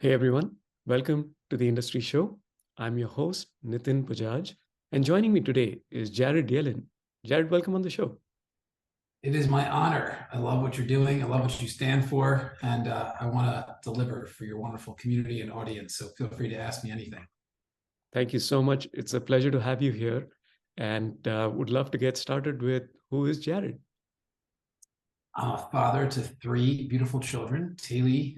Hey everyone, welcome to the Industry Show. I'm your host, Nitin Pujaj, and joining me today is Jared Yellin. Jared, welcome on the show. It is my honor. I love what you're doing. I love what you stand for, and I want to deliver for your wonderful community and audience. So feel free to ask me anything. Thank you so much. It's a pleasure to have you here, and would love to get started with who is Jared? I'm a father to three beautiful children, Taylor,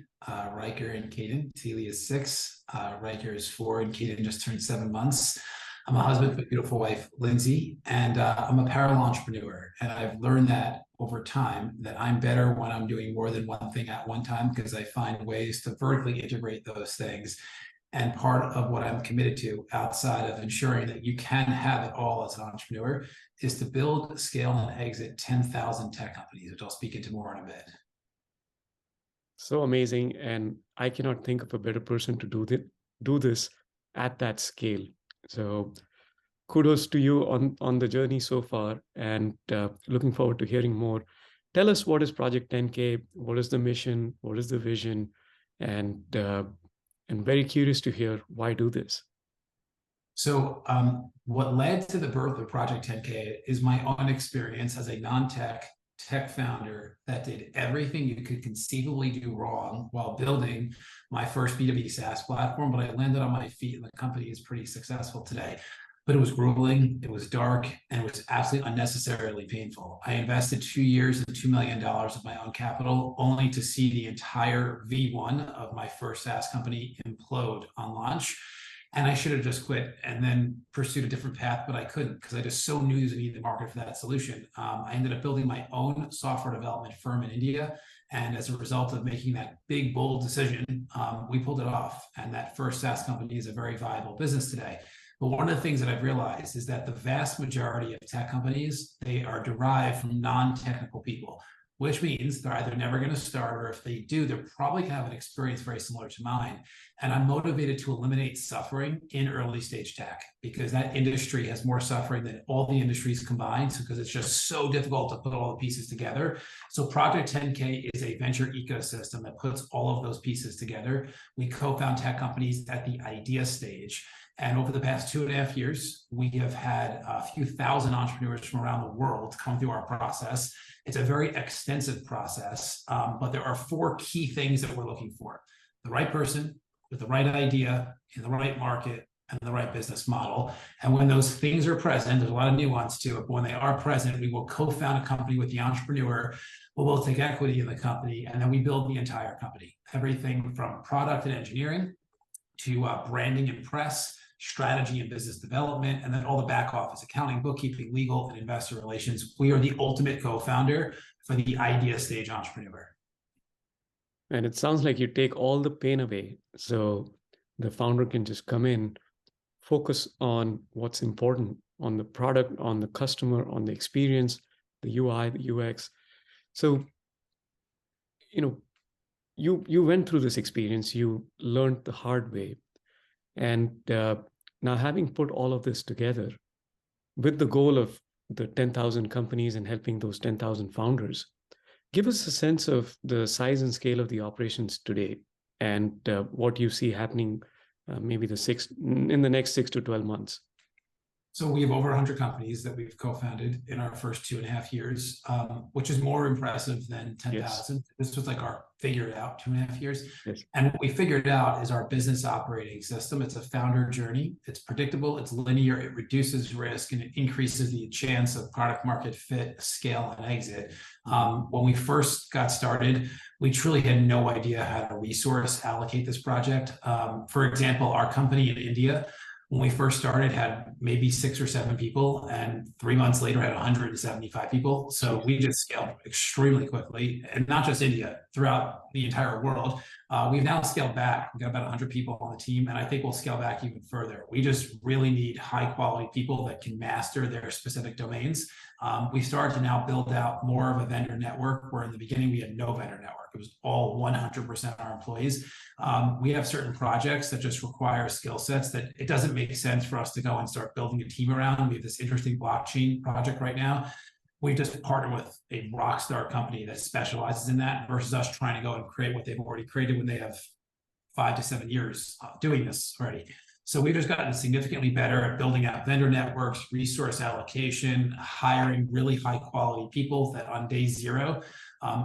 Riker, and Caden. Taylor is 6, Riker is 4, and Caden just turned 7 months. I'm a husband to a beautiful wife, Lindsay, and I'm a parallel entrepreneur. And I've learned that over time that I'm better when I'm doing more than one thing at one time because I find ways to vertically integrate those things. And part of what I'm committed to outside of ensuring that you can have it all as an entrepreneur is to build, scale, and exit 10,000 tech companies, which I'll speak into more in a bit. So amazing. And I cannot think of a better person to do this at that scale. So kudos to you on the journey so far, and looking forward to hearing more. Tell us, what is Project 10K? What is the mission? What is the vision? And very curious to hear why do this. So what led to the birth of Project 10K is my own experience as a non-tech tech founder that did everything you could conceivably do wrong while building my first B2B SaaS platform, but I landed on my feet and the company is pretty successful today. But it was grueling, it was dark, and it was absolutely unnecessarily painful. I invested 2 years and $2 million of my own capital only to see the entire V1 of my first SaaS company implode on launch. And I should have just quit and then pursued a different path, but I couldn't because I just so knew there was a need in the market for that solution. I ended up building my own software development firm in India. And as a result of making that big, bold decision, we pulled it off. And that first SaaS company is a very viable business today. But one of the things that I've realized is that the vast majority of tech companies, they are derived from non-technical people, which means they're either never going to start, or if they do, they're probably going to have an experience very similar to mine. And I'm motivated to eliminate suffering in early stage tech because that industry has more suffering than all the industries combined, because it's just so difficult to put all the pieces together. So Project 10K is a venture ecosystem that puts all of those pieces together. We co-found tech companies at the idea stage. And over the past 2.5 years, we have had a few thousand entrepreneurs from around the world come through our process. It's a very extensive process, but there are 4 key things that we're looking for: the right person with the right idea in the right market and the right business model. And when those things are present, there's a lot of nuance to it, but when they are present, we will co-found a company with the entrepreneur, we'll take equity in the company, and then we build the entire company. Everything from product and engineering to branding and press, strategy and business development, and then all the back office, accounting, bookkeeping, legal, and investor relations. We are the ultimate co-founder for the idea stage entrepreneur. And it sounds like you take all the pain away. So the founder can just come in, focus on what's important, on the product, on the customer, on the experience, the UI, the UX. So, you went through this experience, you learned the hard way. And now, having put all of this together with the goal of the 10,000 companies and helping those 10,000 founders, give us a sense of the size and scale of the operations today and what you see happening maybe in the next 6 to 12 months. So we have over 100 companies that we've co-founded in our first 2.5 years, which is more impressive than 10,000. Yes. This was like our figured out 2.5 years. Yes. And what we figured out is our business operating system. It's a founder journey. It's predictable, it's linear, it reduces risk, and it increases the chance of product market fit, scale, and exit. When we first got started, we truly had no idea how to resource allocate this project. For example, our company in India, when we first started, had maybe 6 or 7 people, and 3 months later had 175 people. So we just scaled extremely quickly, and not just India, throughout the entire world. We've now scaled back. We've got about 100 people on the team, and I think we'll scale back even further. We just really need high quality people that can master their specific domains. We started to now build out more of a vendor network, where in the beginning we had no vendor network. It was all 100% our employees. We have certain projects that just require skill sets that it doesn't make sense for us to go and start building a team around. We have this interesting blockchain project right now. We just partner with a rock star company that specializes in that versus us trying to go and create what they've already created when they have 5 to 7 years doing this already. So we've just gotten significantly better at building out vendor networks, resource allocation, hiring really high quality people that on day zero,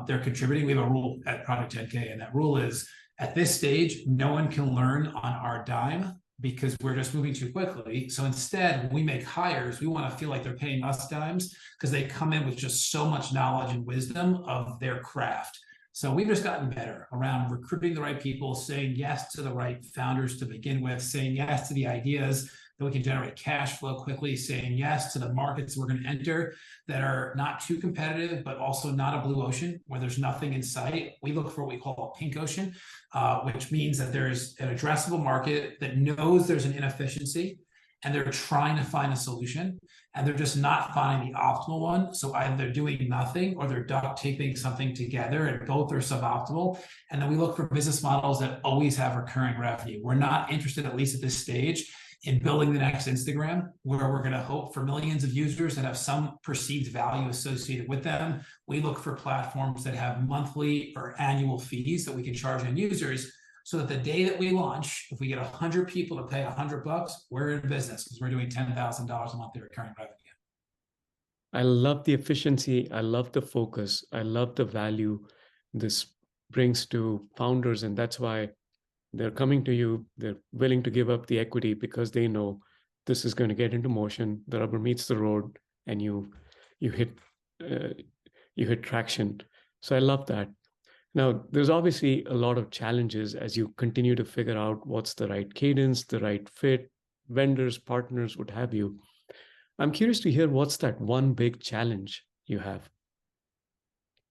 they're contributing. We have a rule at Project 10K, and that rule is at this stage, no one can learn on our dime because we're just moving too quickly. So instead, when we make hires, we want to feel like they're paying us dimes because they come in with just so much knowledge and wisdom of their craft. So we've just gotten better around recruiting the right people, saying yes to the right founders to begin with, saying yes to the ideas that we can generate cash flow quickly, saying yes to the markets we're going to enter that are not too competitive, but also not a blue ocean where there's nothing in sight. We look for what we call a pink ocean, which means that there's an addressable market that knows there's an inefficiency and they're trying to find a solution and they're just not finding the optimal one. So either they're doing nothing or they're duct taping something together, and both are suboptimal. And then we look for business models that always have recurring revenue. We're not interested, at least at this stage, in building the next Instagram, where we're going to hope for millions of users that have some perceived value associated with them. We look for platforms that have monthly or annual fees that we can charge end users, so that the day that we launch, if we get 100 people to pay $100, we're in business because we're doing $10,000 a month in recurring revenue. I love the efficiency. I love the focus. I love the value this brings to founders. And that's why they're coming to you. They're willing to give up the equity because they know this is going to get into motion. The rubber meets the road, and you hit traction. So I love that. Now, there's obviously a lot of challenges as you continue to figure out what's the right cadence, the right fit, vendors, partners, what have you. I'm curious to hear what's that one big challenge you have?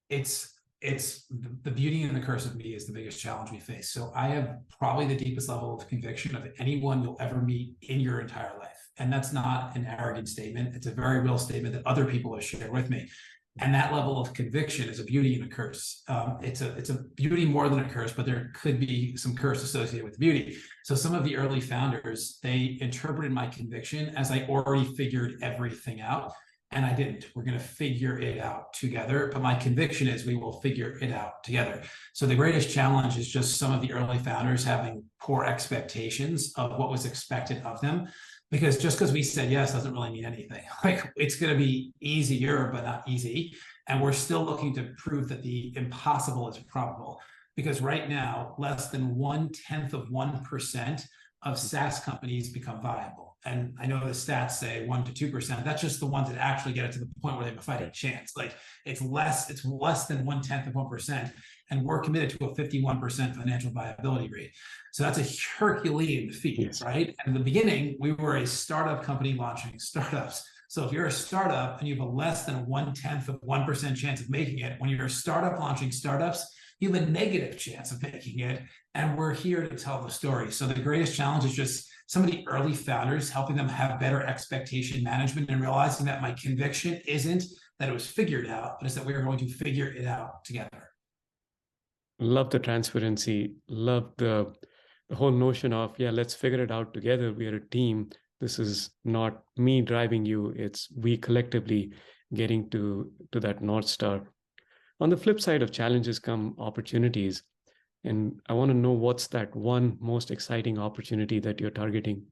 It's the beauty and the curse of me is the biggest challenge we face. So I have probably the deepest level of conviction of anyone you'll ever meet in your entire life. And that's not an arrogant statement. It's a very real statement that other people have shared with me. And that level of conviction is a beauty and a curse. It's a beauty more than a curse, but there could be some curse associated with the beauty. So some of the early founders, they interpreted my conviction as I already figured everything out. And I didn't. We're going to figure it out together. But my conviction is we will figure it out together. So the greatest challenge is just some of the early founders having poor expectations of what was expected of them. Because just because we said yes doesn't really mean anything. Like, it's going to be easier, but not easy. And we're still looking to prove that the impossible is probable. Because right now, less than 0.1% of SaaS companies become viable. And I know the stats say 1 to 2%. That's just the ones that actually get it to the point where they have a fighting chance. Like, it's less than 0.1%. And we're committed to a 51% financial viability rate. So that's a Herculean feat, yes. Right? And in the beginning, we were a startup company launching startups. So if you're a startup and you have a less than 0.1% chance of making it, when you're a startup launching startups, you have a negative chance of making it. And we're here to tell the story. So the greatest challenge is just some of the early founders, helping them have better expectation management and realizing that my conviction isn't that it was figured out, but it's that we are going to figure it out together. Love the transparency. Love the whole notion of, yeah, let's figure it out together. We are a team. This is not me driving you. It's we collectively getting to that North Star. On the flip side of challenges come opportunities. And I want to know what's that one most exciting opportunity that you're targeting?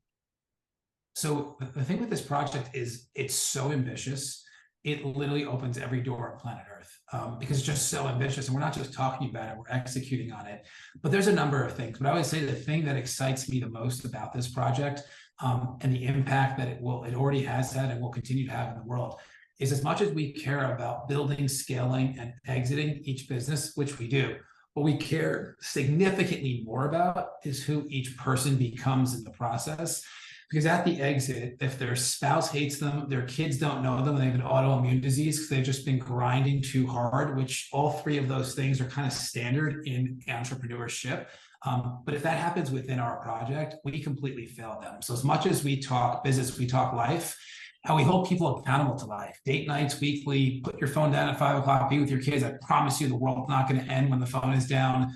So the thing with this project is it's so ambitious. It literally opens every door on planet Earth because it's just so ambitious. And we're not just talking about it, we're executing on it. But there's a number of things. But I would say the thing that excites me the most about this project and the impact that it already has had and will continue to have in the world is, as much as we care about building, scaling, and exiting each business, which we do, what we care significantly more about is who each person becomes in the process. Because at the exit, if their spouse hates them, their kids don't know them, and they have an autoimmune disease because they've just been grinding too hard, which all three of those things are kind of standard in entrepreneurship. But if that happens within our project, we completely fail them. So as much as we talk business, we talk life. And we hold people accountable to life. Date nights weekly, put your phone down at 5 o'clock, be with your kids. I promise you the world's not going to end when the phone is down.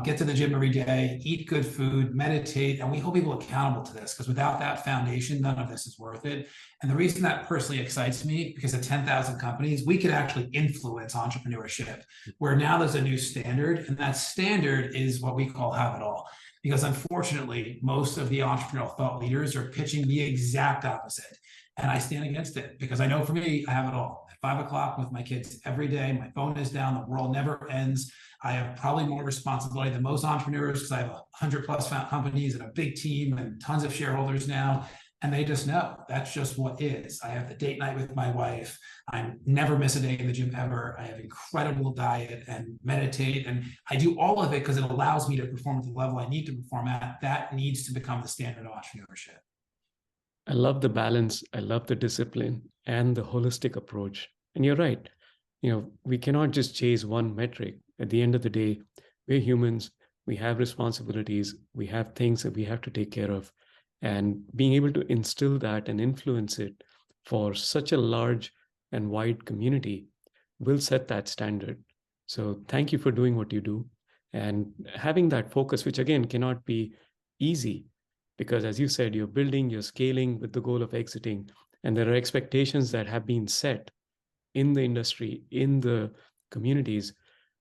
Get to the gym every day, eat good food, meditate. And we hold people accountable to this, because without that foundation, none of this is worth it. And the reason that personally excites me, because at 10,000 companies, we could actually influence entrepreneurship, where now there's a new standard. And that standard is what we call have it all. because unfortunately, most of the entrepreneurial thought leaders are pitching the exact opposite. And I stand against it because I know for me, I have it all. At 5 o'clock with my kids every day, my phone is down, the world never ends. I have probably more responsibility than most entrepreneurs because I have 100+ companies and a big team and tons of shareholders now. And they just know that's just what is. I have the date night with my wife. I never miss a day in the gym ever. I have incredible diet and meditate. And I do all of it because it allows me to perform at the level I need to perform at. That needs to become the standard of entrepreneurship. I love the balance. I love the discipline and the holistic approach. And you're right. We cannot just chase one metric. At the end of the day, we're humans. We have responsibilities. We have things that we have to take care of. And being able to instill that and influence it for such a large and wide community will set that standard. So thank you for doing what you do and having that focus, which again cannot be easy because as you said, you're building, you're scaling with the goal of exiting. And there are expectations that have been set in the industry, in the communities.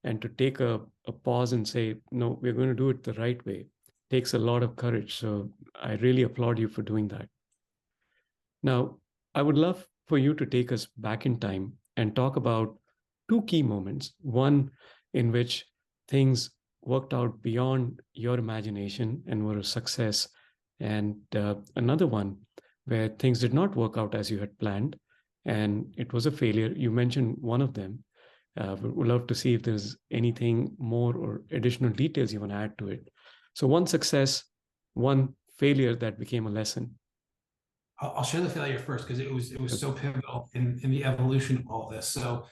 And to take a pause and say, no, we're going to do it the right way takes a lot of courage. So I really applaud you for doing that. Now, I would love for you to take us back in time and talk about two key moments. One in which things worked out beyond your imagination and were a success. And another one where things did not work out as you had planned and it was a failure. You mentioned one of them. We'd love to see if there's anything more or additional details you want to add to it. So one success, one failure that became a lesson. I'll share the failure first because it was so pivotal in the evolution of all of this. So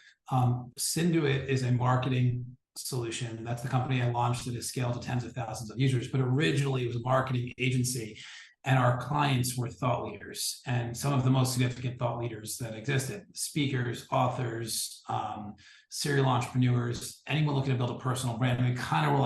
SYNDUIT is a marketing solution. That's the company I launched at a scale to tens of thousands of users, but originally it was a marketing agency and our clients were thought leaders and some of the most significant thought leaders that existed: speakers, authors, serial entrepreneurs, anyone looking to build a personal brand. I mean, kind of were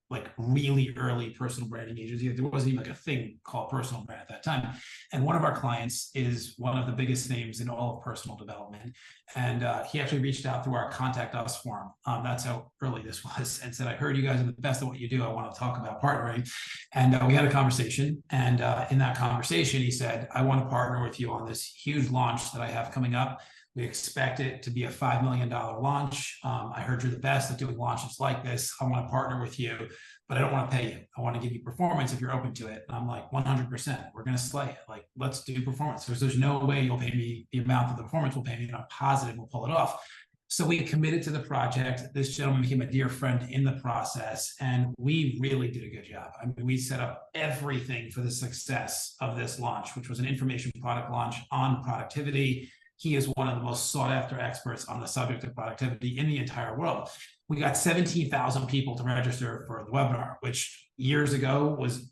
like really early personal branding agency. There wasn't even like a thing called personal brand at that time. And one of our clients is one of the biggest names in all of personal development. And he actually reached out through our Contact Us form. That's how early this was, and said, I heard you guys are the best at what you do. I want to talk about partnering. And we had a conversation. And in that conversation, he said, I want to partner with you on this huge launch that I have coming up. We expect it to be a $5 million launch. I heard you're the best at doing launches like this. I want to partner with you, but I don't want to pay you. I want to give you performance if you're open to it. And I'm like, 100%, we're going to slay it. Like, let's do performance. Because there's no way you'll pay me the amount that the performance will pay me, and I'm positive we'll pull it off. So we committed to the project. This gentleman became a dear friend in the process, and we really did a good job. I mean, we set up everything for the success of this launch, which was an information product launch on productivity. He is one of the most sought after experts on the subject of productivity in the entire world. We got 17,000 people to register for the webinar, which years ago was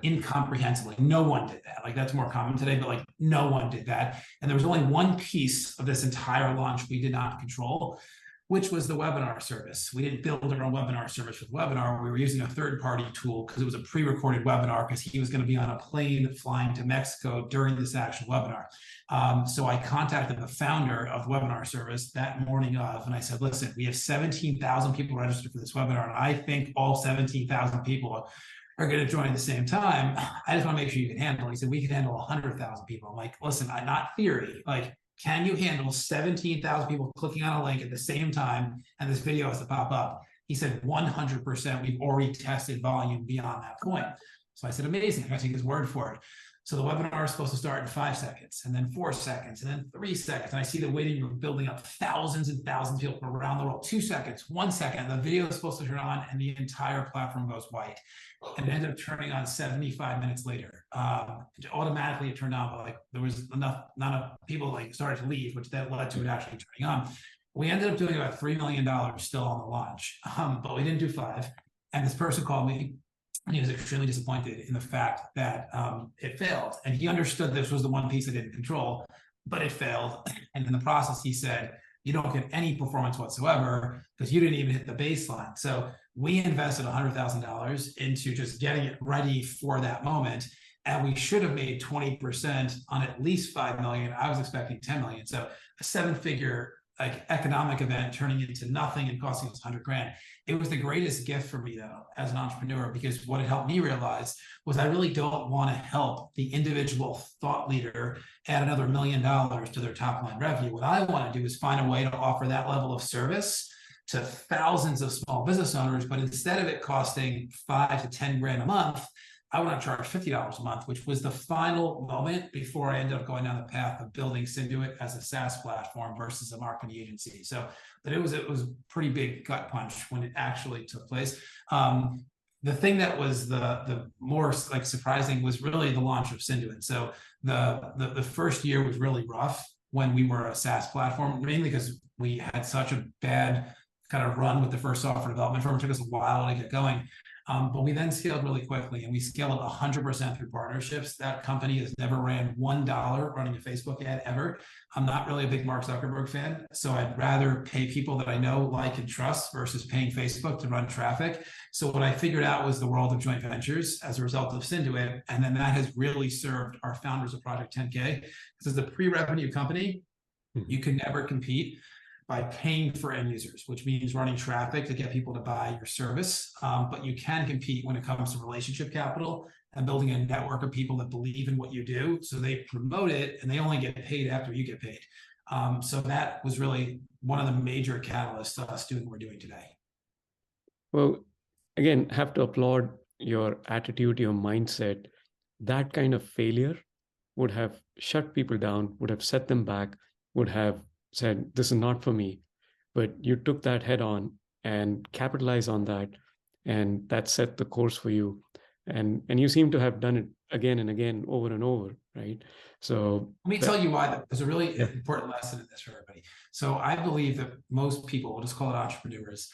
incomprehensible. No one did that. Like, that's more common today, but like no one did that. And there was only one piece of this entire launch we did not control, which was the webinar service. We didn't build our own webinar service with Webinar. We were using a third-party tool because it was a pre-recorded webinar because he was going to be on a plane flying to Mexico during this actual webinar. So I contacted the founder of the webinar service that morning of, and I said, listen, we have 17,000 people registered for this webinar, and I think all 17,000 people are going to join at the same time. I just want to make sure you can handle it. He said, we can handle 100,000 people. I'm like, listen, not theory. Like, can you handle 17,000 people clicking on a link at the same time and this video has to pop up? He said, 100%. We've already tested volume beyond that point. So I said, amazing. I take his word for it. So the webinar is supposed to start in 5 seconds, and then 4 seconds, and then 3 seconds. And I see the waiting room building up, thousands and thousands of people from around the world. 2 seconds, 1 second, the video is supposed to turn on, and the entire platform goes white. And it ended up turning on 75 minutes later. Automatically it turned on, but like there was not enough people like started to leave, which then led to it actually turning on. We ended up doing about $3 million still on the launch, but we didn't do 5. And this person called me, and he was extremely disappointed in the fact that it failed. And he understood this was the one piece I didn't control, but it failed. And in the process, he said, you don't get any performance whatsoever because you didn't even hit the baseline. So we invested $100,000 into just getting it ready for that moment. And we should have made 20% on at least 5 million. I was expecting 10 million. So a 7-figure like economic event turning into nothing and costing us 100 grand. It was the greatest gift for me though, as an entrepreneur, because what it helped me realize was I really don't want to help the individual thought leader add another $1 million to their top line revenue. What I want to do is find a way to offer that level of service to thousands of small business owners, but instead of it costing 5 to 10 grand a month, I want to charge $50 a month, which was the final moment before I ended up going down the path of building SYNDUIT as a SaaS platform versus a marketing agency. So that it was a pretty big gut punch when it actually took place. The thing that was the more like surprising was really the launch of SYNDUIT. So the first year was really rough when we were a SaaS platform, mainly because we had such a bad kind of run with the first software development firm. It took us a while to get going. But we then scaled really quickly, and we scaled 100% through partnerships. That company has never ran $1 running a Facebook ad ever. I'm not really a big Mark Zuckerberg fan, so I'd rather pay people that I know, like, and trust versus paying Facebook to run traffic. So what I figured out was the world of joint ventures as a result of SYNDUIT, and then that has really served our founders of Project 10K. Because as a pre-revenue company, you can never compete by paying for end users, which means running traffic to get people to buy your service. But you can compete when it comes to relationship capital and building a network of people that believe in what you do. So they promote it and they only get paid after you get paid. So that was really one of the major catalysts to us doing what we're doing today. Well, again, have to applaud your attitude, your mindset. That kind of failure would have shut people down, would have set them back, would have said, this is not for me. But you took that head on and capitalized on that. And that set the course for you. And you seem to have done it again and again, over and over, right? So let me tell you why. There's a really important lesson in this for everybody. So I believe that most people, we'll just call it entrepreneurs,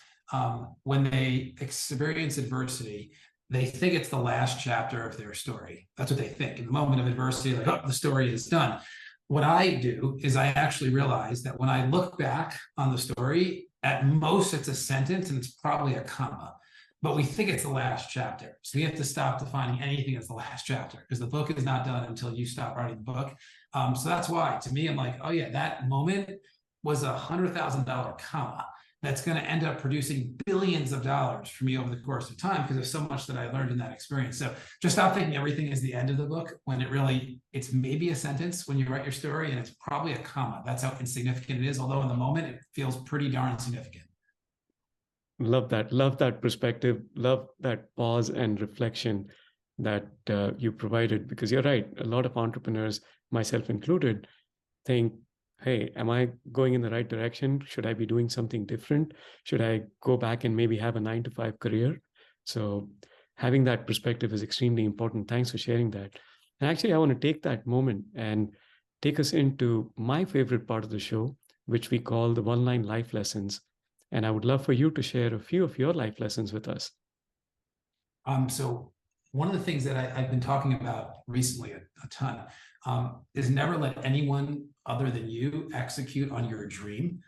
when they experience adversity, they think it's the last chapter of their story. That's what they think. In the moment of adversity, like, oh, the story is done. What I do is I actually realize that when I look back on the story, at most it's a sentence and it's probably a comma, but we think it's the last chapter. So we have to stop defining anything as the last chapter, because the book is not done until you stop writing the book. So that's why, to me, I'm like, oh yeah, that moment was $100,000 comma that's going to end up producing billions of dollars for me over the course of time, because there's so much that I learned in that experience. So just stop thinking everything is the end of the book, when it's maybe a sentence when you write your story, and it's probably a comma. That's how insignificant it is, although in the moment it feels pretty darn significant. Love that perspective. Love that pause and reflection that you provided, because you're right. A lot of entrepreneurs, myself included, think, hey, am I going in the right direction? Should I be doing something different? Should I go back and maybe have a 9-to-5 career? So having that perspective is extremely important. Thanks for sharing that. And actually, I want to take that moment and take us into my favorite part of the show, which we call the one-line life lessons. And I would love for you to share a few of your life lessons with us. So one of the things that I've been talking about recently a ton is never let anyone other than you execute on your dream.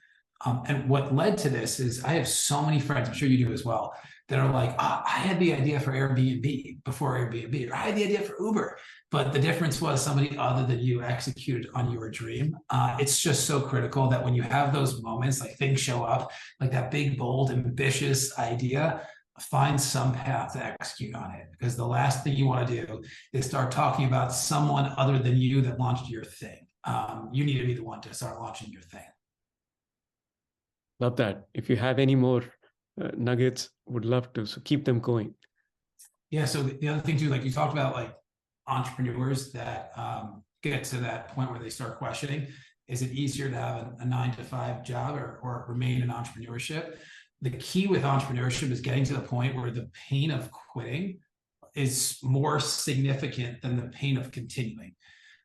And what led to this is I have so many friends, I'm sure you do as well, that are like, oh, I had the idea for Airbnb before Airbnb, or I had the idea for Uber. But the difference was somebody other than you executed on your dream. It's just so critical that when you have those moments, like things show up, like that big, bold, ambitious idea, find some path to execute on it. Because the last thing you want to do is start talking about someone other than you that launched your thing. You need to be the one to start launching your thing. Love that. If you have any more nuggets, would love to. So keep them going. Yeah. So the other thing too, like you talked about, like entrepreneurs that get to that point where they start questioning, is it easier to have a 9-to-5 job or remain in entrepreneurship? The key with entrepreneurship is getting to the point where the pain of quitting is more significant than the pain of continuing.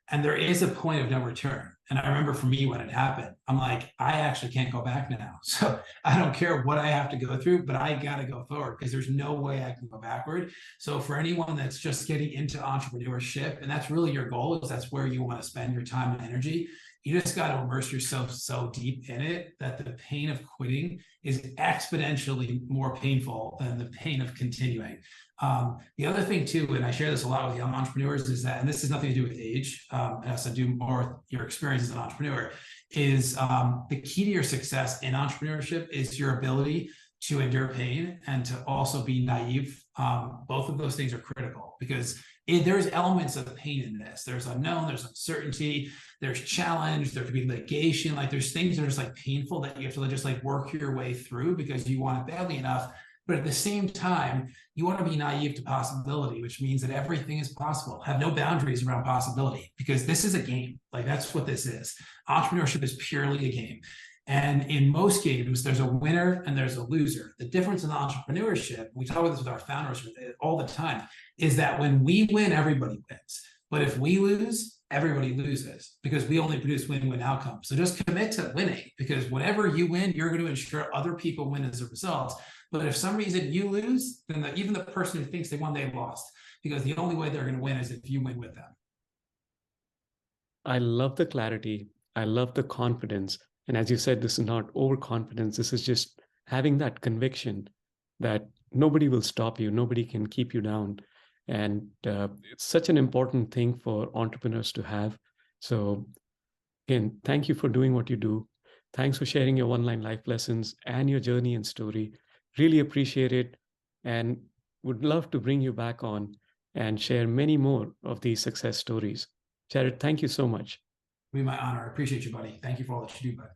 And there is a point of no return. And I remember for me when it happened, I'm like, I actually can't go back now. So I don't care what I have to go through, but I got to go forward, because there's no way I can go backward. So for anyone that's just getting into entrepreneurship, and that's really your goal, is that's where you want to spend your time and energy, You just got to immerse yourself so deep in it that the pain of quitting is exponentially more painful than the pain of continuing. The other thing too, and I share this a lot with young entrepreneurs, is that, and this has nothing to do with age, it has to do more with your experience as an entrepreneur, is the key to your success in entrepreneurship is your ability to endure pain and to also be naive. Both of those things are critical because there's elements of pain in this. There's unknown, there's uncertainty, there's challenge, there could be litigation. Like there's things that are just like painful that you have to just like work your way through because you want it badly enough. But at the same time, you want to be naive to possibility, which means that everything is possible. Have no boundaries around possibility because this is a game. Like that's what this is. Entrepreneurship is purely a game. And in most games, there's a winner and there's a loser. The difference in entrepreneurship, we talk about this with our founders all the time, is that when we win, everybody wins. But if we lose, everybody loses because we only produce win-win outcomes. So just commit to winning because whenever you win, you're going to ensure other people win as a result. But if some reason you lose, then even the person who thinks they won, they lost because the only way they're going to win is if you win with them. I love the clarity. I love the confidence. And as you said, this is not overconfidence. This is just having that conviction that nobody will stop you. Nobody can keep you down. And it's such an important thing for entrepreneurs to have. So again, thank you for doing what you do. Thanks for sharing your one-line life lessons and your journey and story. Really appreciate it and would love to bring you back on and share many more of these success stories. Jared, thank you so much. It'll be my honor. I appreciate you, buddy. Thank you for all that you do, bud.